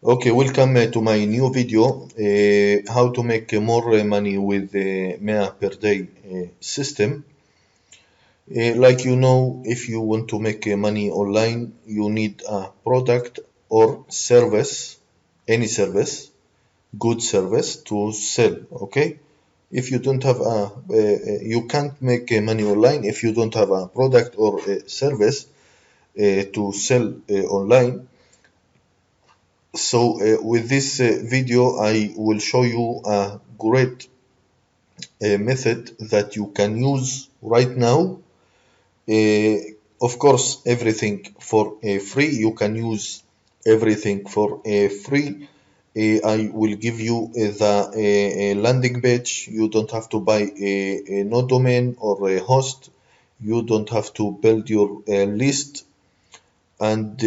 Okay, welcome to my new video, how to make more money with the MEA per day system. Like you know, if you want to make money online, you need a product or service, any service, good service to sell, okay? If you don't have you can't make money online if you don't have a product or a service to sell online. So with this video I will show you a great method that you can use right now. uh, of course everything for free. You can use everything for free. I will give you the landing page. You don't have to buy no domain or a host. You don't have to build your list, and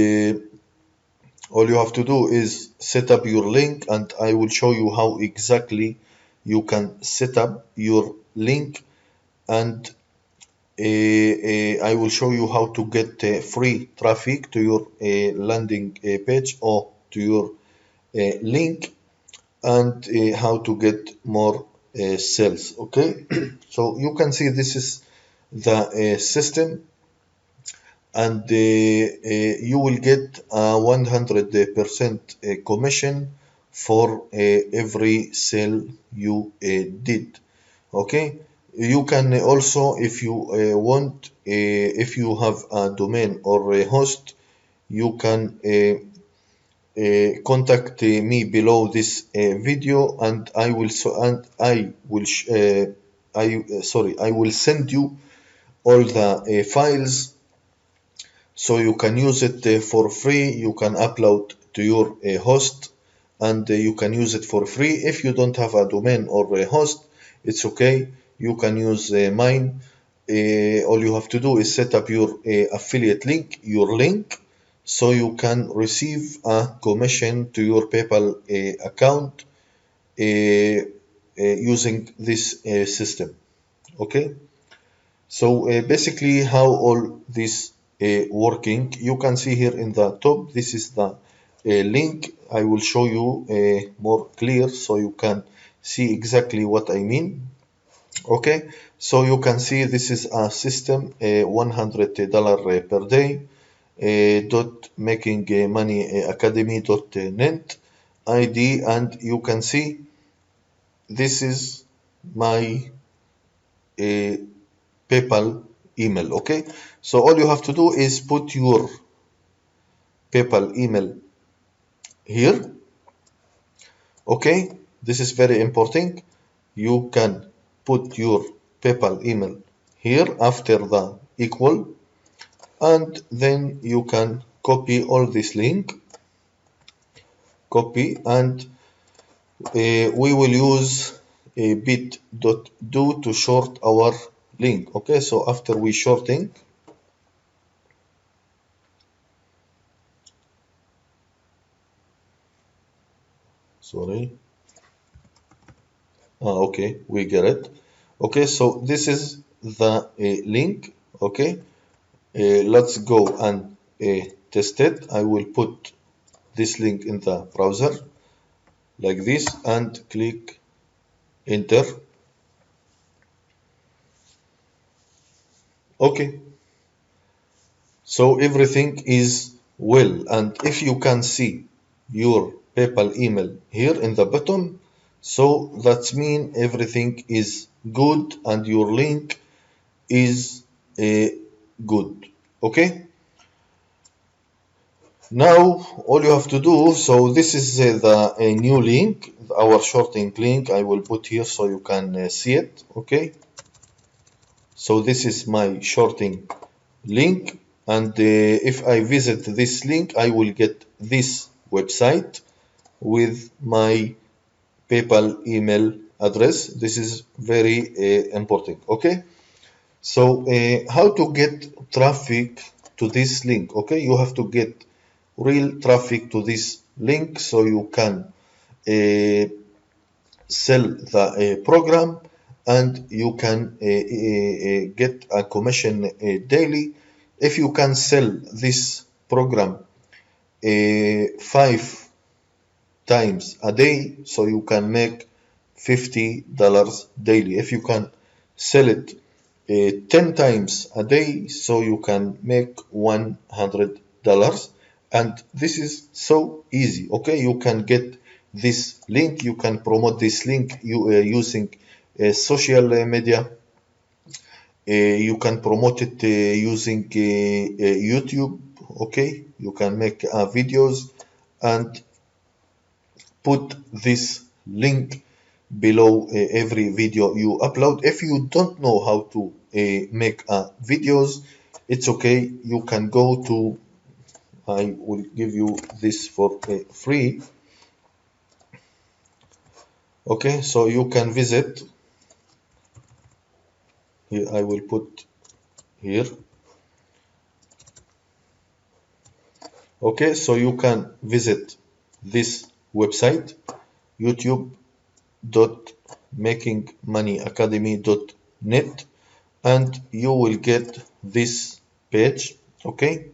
all you have to do is set up your link, and I will show you how exactly you can set up your link, and I will show you how to get free traffic to your landing page or to your link, and how to get more sales. Okay, so you can see this is the system, and you will get a 100% commission for every sale you did. Okay, you can also, if you want, if you have a domain or a host, you can contact me below this video, and I will I will send you all the files, so you can use it for free. You can upload to your host, and you can use it for free. If you don't have a domain or a host, it's okay, you can use mine. All you have to do is set up your affiliate link, your link, so you can receive a commission to your PayPal account using this system. Okay, so basically how all this working, you can see here in the top, this is the link. I will show you more clear so you can see exactly what I mean. Okay, so you can see this is a system, $100 per day, dot making money academy.net ID, and you can see this is my PayPal email. Okay, so all you have to do is put your PayPal email here. Okay, this is very important. You can put your PayPal email here after the equal, and then you can copy all this link, copy, and we will use a bit.do to short our link. Okay, so after we shorting, sorry, okay, we get it. Okay, so this is the link. Okay, let's go and test it. I will put this link in the browser like this and click enter. Okay, so everything is well, and if you can see your PayPal email here in the bottom, so that means everything is good and your link is good. Okay, now all you have to do, so this is the new link, our shorting link. I will put here so you can see it. Okay, so this is my shorting link, and if I visit this link I will get this website with my PayPal email address. This is very important. Okay, so how to get traffic to this link? Okay, you have to get real traffic to this link so you can sell the program, and you can get a commission daily. If you can sell this program 5 times a day, so you can make $50 daily. If you can sell it 10 times a day, so you can make $100. And this is so easy. Okay, you can get this link, you can promote this link using social media. You can promote it using YouTube. Okay, you can make videos and put this link below every video you upload. If you don't know how to make videos, it's okay. You can go to, I will give you this for free. Okay, so you can visit here. I will put here. Okay, so you can visit this website, youtube.makingmoneyacademy.net, and you will get this page. Okay,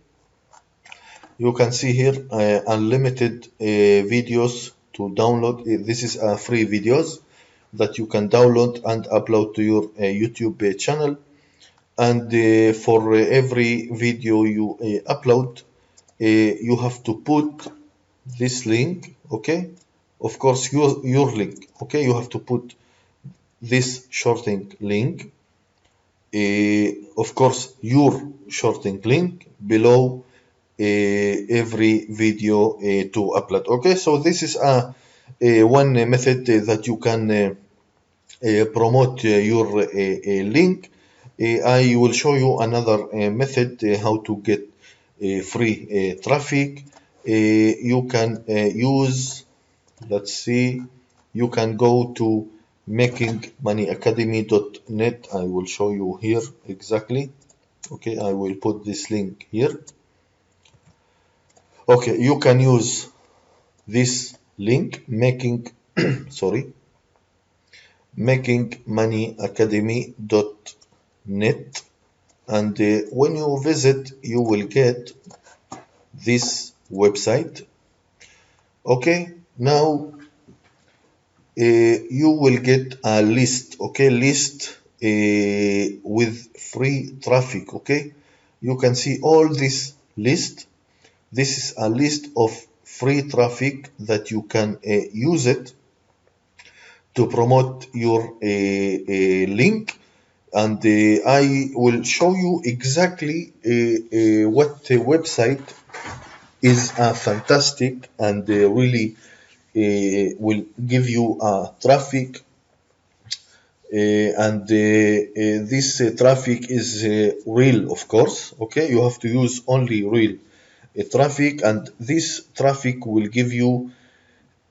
you can see here unlimited videos to download. This is free videos that you can download and upload to your YouTube channel. And for every video you upload, you have to put this link. Okay, of course your link. Okay, you have to put this shorting link, of course your shorting link below every video to upload. Okay, so this is one method that you can promote your link. I will show you another method how to get free traffic. You can use, let's see, you can go to makingmoneyacademy.net. I will show you here exactly. Okay, I will put this link here. Okay, you can use this link, sorry, makingmoneyacademy.net, and when you visit, you will get this website. Okay, now you will get a list. Okay, list with free traffic. Okay, you can see all this list. This is a list of free traffic that you can use it to promote your link, and I will show you exactly what website is fantastic and really will give you traffic, and this traffic is real, of course. Okay, you have to use only real traffic, and this traffic will give you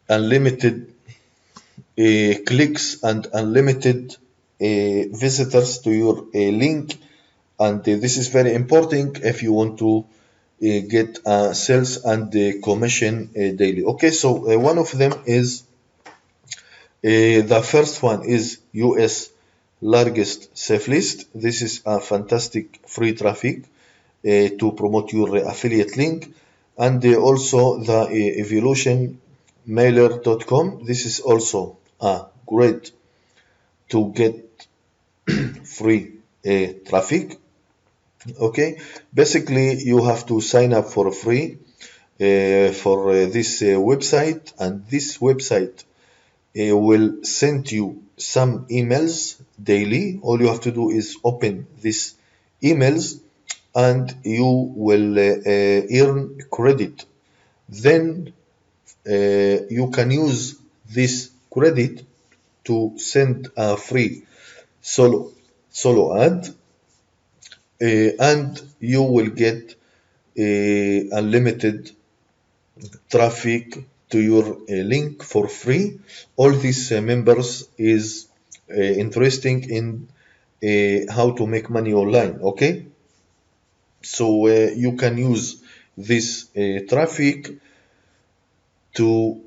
unlimited clicks and unlimited visitors to your link. And this is very important if you want to get sales and commission daily. Okay, so one of them is the first one is US largest safe list. This is a fantastic free traffic to promote your affiliate link. And also the evolutionmailer.com. This is also great to get free traffic. Okay, basically you have to sign up for free for this website, and this website will send you some emails daily. All you have to do is open these emails and you will earn credit. Then you can use this credit to send a free solo ad, and you will get unlimited traffic to your link for free. All these members is interesting in how to make money online. Okay, so you can use this traffic to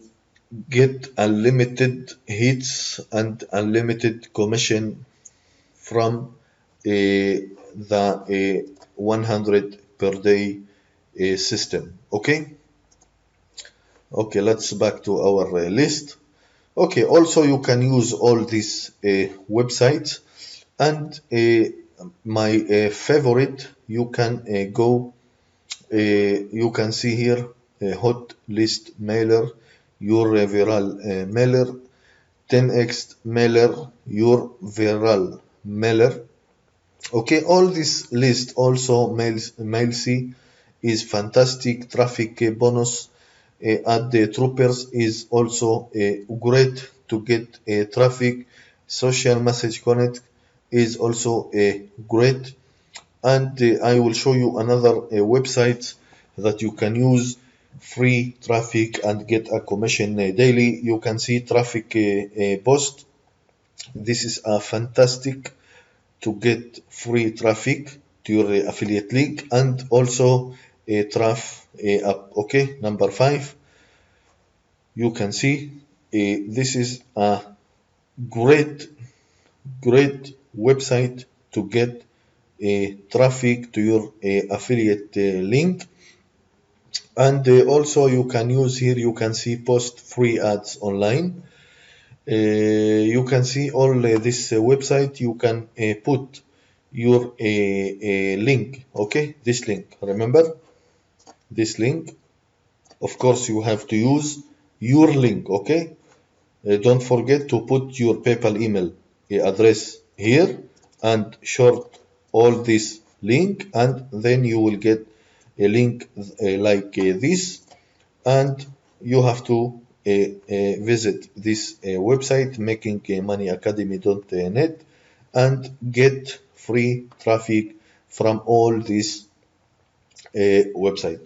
get unlimited hits and unlimited commission from the 100 per day system. Okay, Okay, let's back to our list. Okay, also you can use all these websites, and my favorite, you can you can see here hot list mailer, your viral mailer, 10x mailer, your viral mailer. Okay, all this list also mailsy is fantastic. Traffic bonus at the troopers is also great to get traffic. Social message connect is also great, and I will show you another website that you can use free traffic and get a commission daily. You can see traffic post. This is a fantastic to get free traffic to your affiliate link, and also a traf app. Okay, number 5, you can see this is a great website to get traffic to your affiliate link. And also you can use here, you can see post free ads online. You can see all this website, you can put your link. Okay, this link, remember this link, of course you have to use your link. Okay, don't forget to put your PayPal email address here and short all this link, and then you will get a link like this, and you have to visit this website makingmoneyacademy.net and get free traffic from all this website.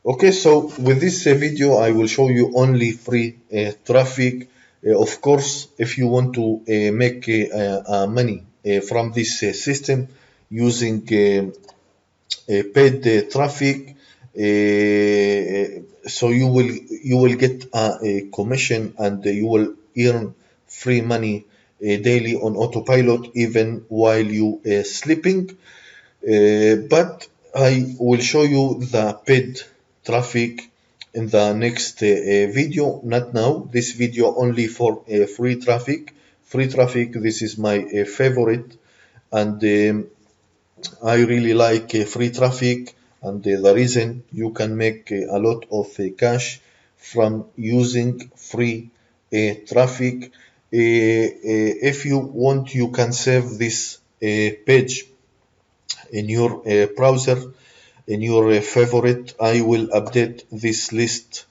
Okay, so with this video I will show you only free traffic. Of course, if you want to make money from this system using paid traffic, so you will get a commission, and you will earn free money daily on autopilot even while you sleeping. But I will show you the paid traffic in the next video, not now. This video only for free traffic. Free traffic, this is my favorite, and I really like free traffic, and the reason you can make a lot of cash from using free traffic. If you want, you can save this page in your browser, in your favorite. I will update this list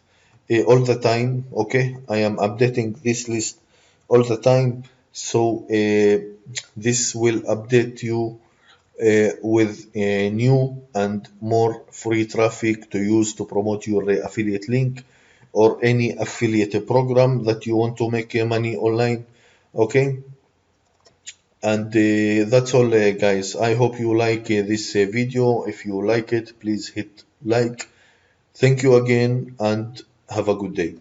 all the time. Okay, I am updating this list all the time, so this will update you with new and more free traffic to use to promote your affiliate link or any affiliate program that you want to make money online. Okay, and that's all guys. I hope you like this video. If you like it, please hit like. Thank you again, and have a good day.